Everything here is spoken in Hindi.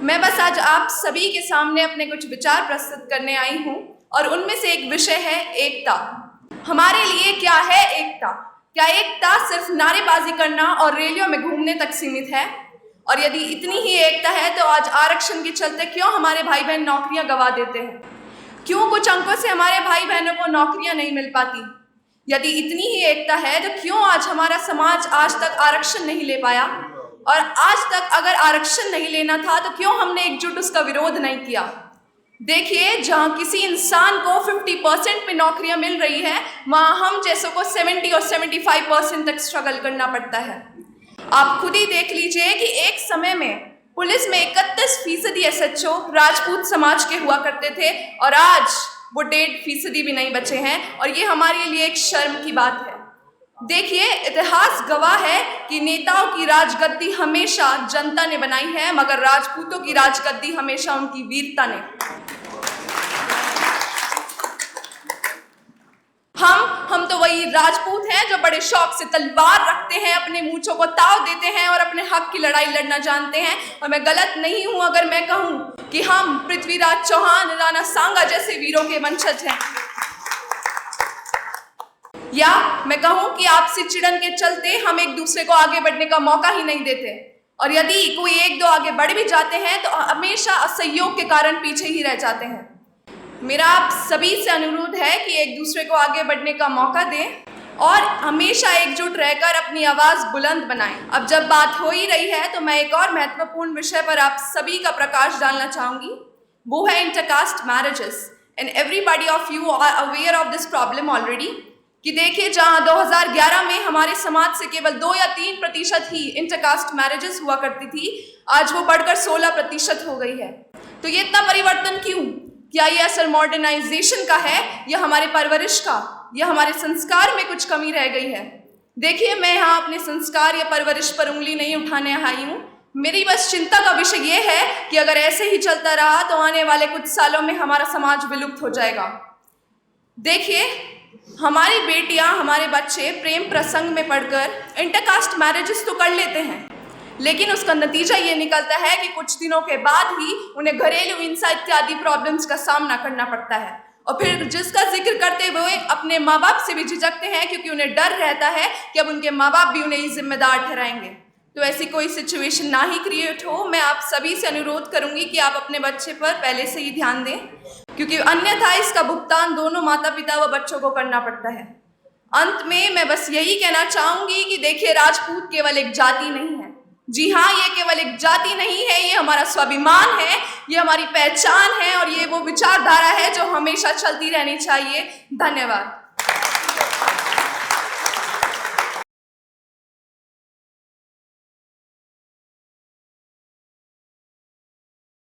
मैं बस आज आप सभी के सामने अपने कुछ विचार प्रस्तुत करने आई हूँ और उनमें से एक विषय है एकता। हमारे लिए क्या है एकता? क्या एकता सिर्फ नारेबाजी करना और रैलियों में घूमने तक सीमित है? और यदि इतनी ही एकता है तो आज आरक्षण के चलते क्यों हमारे भाई बहन नौकरियां गंवा देते हैं? क्यों कुछ अंकों से हमारे भाई बहनों को नौकरियां नहीं मिल पाती? यदि इतनी ही एकता है तो क्यों आज हमारा समाज आज तक आरक्षण नहीं ले पाया? और आज तक अगर आरक्षण नहीं लेना था तो क्यों हमने एकजुट उसका विरोध नहीं किया? देखिए, जहां किसी इंसान को 50% पे नौकरियां मिल रही है, वहां हम जैसों को 70 और 75% तक स्ट्रगल करना पड़ता है। आप खुद ही देख लीजिए कि एक समय में पुलिस में 31% SHO राजपूत समाज के हुआ करते थे और आज वो 1.5% भी नहीं बचे हैं, और ये हमारे लिए एक शर्म की बात है। देखिए, इतिहास गवाह है कि नेताओं की राजगद्दी हमेशा जनता ने बनाई है, मगर राजपूतों की राजगद्दी हमेशा उनकी वीरता ने। हम तो वही राजपूत हैं जो बड़े शौक से तलवार रखते हैं, अपने मूंछों को ताव देते हैं और अपने हक की लड़ाई लड़ना जानते हैं। और मैं गलत नहीं हूं अगर मैं कहूं कि हम पृथ्वीराज चौहान, राणा सांगा जैसे वीरों के वंशज हैं, या मैं कहूं कि आपसी चिड़न के चलते हम एक दूसरे को आगे बढ़ने का मौका ही नहीं देते, और यदि कोई एक दो आगे बढ़ भी जाते हैं तो हमेशा असहयोग के कारण पीछे ही रह जाते हैं। मेरा आप सभी से अनुरोध है कि एक दूसरे को आगे बढ़ने का मौका दें और हमेशा एकजुट रहकर अपनी आवाज़ बुलंद बनाएं। अब जब बात हो ही रही है तो मैं एक और महत्वपूर्ण विषय पर आप सभी का प्रकाश डालना चाहूँगी, वो है intercaste marriages. And everybody of you are aware of this problem already, कि देखिए, जहाँ 2011 में हमारे समाज से केवल 2 या 3% ही इंटरकास्ट मैरिजेस हुआ करती थी, आज वो बढ़कर 16% हो गई है। तो ये इतना परिवर्तन क्यों? क्या ये असर मॉडर्नाइजेशन का है या हमारे परवरिश का, या हमारे संस्कार में कुछ कमी रह गई है? देखिए, मैं यहाँ अपने संस्कार या परवरिश पर उंगली नहीं उठाने आई हूँ। मेरी बस चिंता का विषय ये है कि अगर ऐसे ही चलता रहा तो आने वाले कुछ सालों में हमारा समाज विलुप्त हो जाएगा। देखिए, हमारी बेटियां, हमारे बच्चे प्रेम प्रसंग में पढ़कर इंटरकास्ट मैरिजेस तो कर लेते हैं, लेकिन उसका नतीजा ये निकलता है कि कुछ दिनों के बाद ही उन्हें घरेलू हिंसा इत्यादि प्रॉब्लम्स का सामना करना पड़ता है, और फिर जिसका जिक्र करते हुए अपने माँ बाप से भी झिझकते हैं, क्योंकि उन्हें डर रहता है कि अब उनके माँ बाप भी उन्हें जिम्मेदार ठहराएंगे। तो ऐसी कोई सिचुएशन ना ही क्रिएट हो। मैं आप सभी से अनुरोध करूंगी कि आप अपने बच्चे पर पहले से ही ध्यान दें, क्योंकि अन्यथा इसका भुगतान दोनों माता पिता व बच्चों को करना पड़ता है। अंत में मैं बस यही कहना चाहूंगी कि देखिए, राजपूत केवल एक जाति नहीं है। जी हाँ, ये केवल एक जाति नहीं है, ये हमारा स्वाभिमान है, ये हमारी पहचान है, और ये वो विचारधारा है जो हमेशा चलती रहनी चाहिए। धन्यवाद।